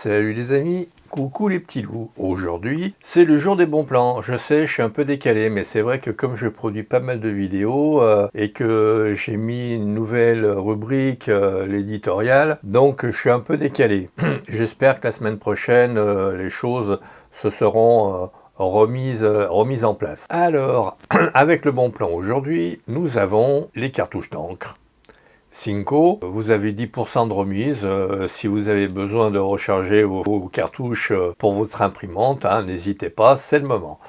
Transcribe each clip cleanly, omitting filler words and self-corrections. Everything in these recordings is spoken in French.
Salut les amis, coucou les petits loups. Aujourd'hui, c'est le jour des bons plans. Je sais, je suis un peu décalé, mais c'est vrai que comme je produis pas mal de vidéos et que j'ai mis une nouvelle rubrique, l'éditorial, donc je suis un peu décalé. J'espère que la semaine prochaine, les choses se seront remises en place. Alors, avec le bon plan aujourd'hui, nous avons les cartouches d'encre. Cinco, vous avez 10% de remise si vous avez besoin de recharger vos cartouches pour votre imprimante, n'hésitez pas, c'est le moment.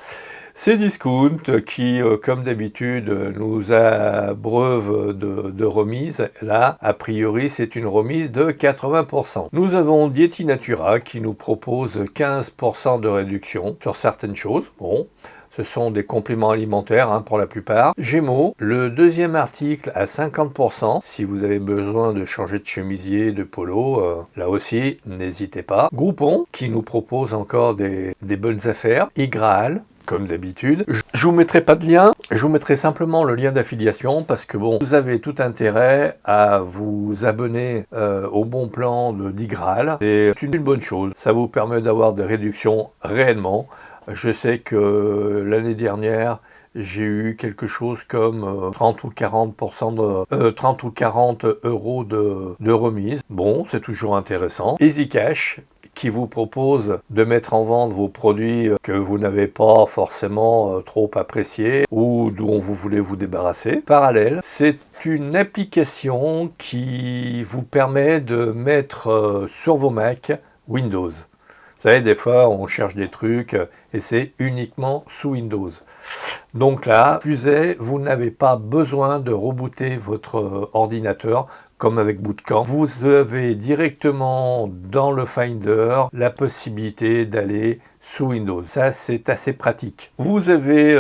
C'est Discount qui, comme d'habitude, nous abreuve de remise. Là, a priori, c'est une remise de 80%. Nous avons Dieti Natura qui nous propose 15% de réduction sur certaines choses. Bon. Ce sont des compléments alimentaires pour la plupart. Gémeaux, le deuxième article à 50%. Si vous avez besoin de changer de chemisier, de polo, là aussi, n'hésitez pas. Groupon, qui nous propose encore des bonnes affaires. Igraal, comme d'habitude. Je vous mettrai pas de lien, je vous mettrai simplement le lien d'affiliation parce que bon, vous avez tout intérêt à vous abonner au bon plan d'Igraal. C'est une bonne chose. Ça vous permet d'avoir des réductions réellement. Je sais que l'année dernière, j'ai eu quelque chose comme 30 ou 40% 30 ou 40 euros de remise. Bon, c'est toujours intéressant. EasyCash, qui vous propose de mettre en vente vos produits que vous n'avez pas forcément trop appréciés ou dont vous voulez vous débarrasser. Parallèle, c'est une application qui vous permet de mettre sur vos Mac Windows. Vous savez, des fois, on cherche des trucs et c'est uniquement sous Windows. Donc là, plus est, vous n'avez pas besoin de rebooter votre ordinateur comme avec Bootcamp. Vous avez directement dans le Finder la possibilité d'aller sous Windows. Ça, c'est assez pratique. Vous avez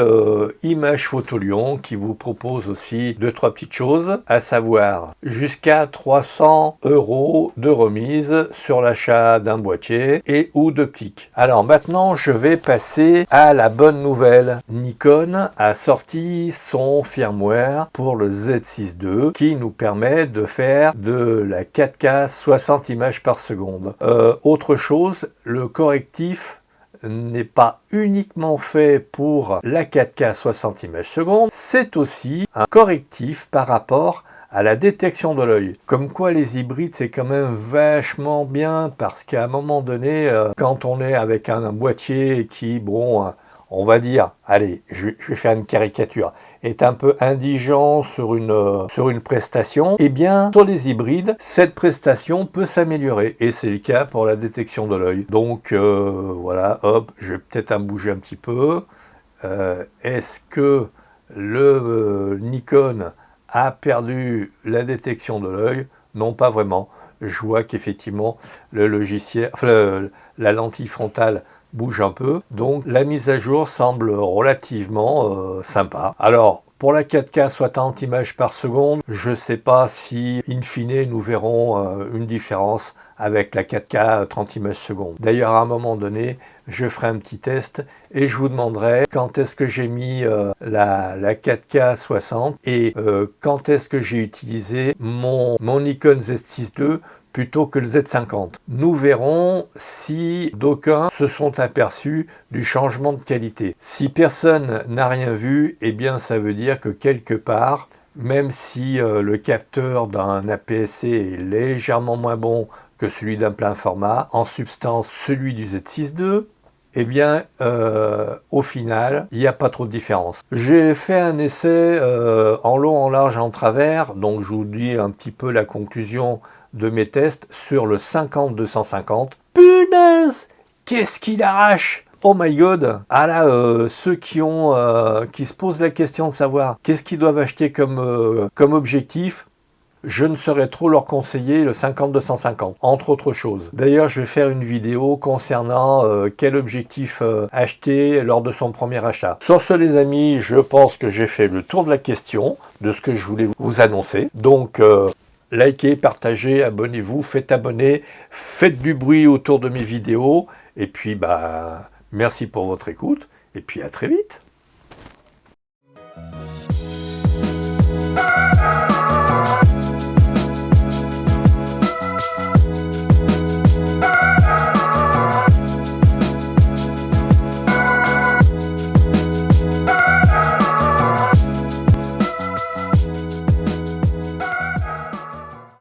Image Photo Lyon qui vous propose aussi 2-3 petites choses, à savoir jusqu'à 300 euros de remise sur l'achat d'un boîtier et ou d'optique. Alors maintenant, je vais passer à la bonne nouvelle. Nikon a sorti son firmware pour le Z6 II qui nous permet de faire de la 4K 60 images par seconde. Autre chose, le correctif n'est pas uniquement fait pour la 4K 60 images secondes, c'est aussi un correctif par rapport à la détection de l'œil. Comme quoi les hybrides c'est quand même vachement bien parce qu'à un moment donné, quand on est avec un boîtier qui, bon, on va dire, allez, je vais faire une caricature, est un peu indigent sur une prestation, eh bien, sur les hybrides, cette prestation peut s'améliorer. Et c'est le cas pour la détection de l'œil. Donc, voilà, hop, je vais peut-être bouger un petit peu. Est-ce que le Nikon a perdu la détection de l'œil? Non, pas vraiment. Je vois qu'effectivement, le logiciel, la lentille frontale bouge un peu, donc la mise à jour semble relativement sympa. Alors, pour la 4K 60 images par seconde, je ne sais pas si, in fine, nous verrons une différence avec la 4K 30 images secondes. D'ailleurs, à un moment donné, je ferai un petit test et je vous demanderai quand est-ce que j'ai mis la 4K 60 et quand est-ce que j'ai utilisé mon Nikon Z6 II plutôt que le Z50. Nous verrons si d'aucuns se sont aperçus du changement de qualité. Si personne n'a rien vu, eh bien ça veut dire que quelque part, même si le capteur d'un APS-C est légèrement moins bon que celui d'un plein format, en substance celui du Z6 II, eh bien, au final, il n'y a pas trop de différence. J'ai fait un essai en long, en large, en travers, donc je vous dis un petit peu la conclusion de mes tests sur le 50-250. Punaise! Qu'est-ce qu'il arrache! Oh my god! Ah là, ceux qui se posent la question de savoir qu'est-ce qu'ils doivent acheter comme objectif, je ne saurais trop leur conseiller le 50-250, entre autres choses. D'ailleurs, je vais faire une vidéo concernant quel objectif acheter lors de son premier achat. Sur ce, les amis, je pense que j'ai fait le tour de la question, de ce que je voulais vous annoncer. Donc, likez, partagez, abonnez-vous, faites abonner, faites du bruit autour de mes vidéos. Et puis, merci pour votre écoute. Et puis, à très vite.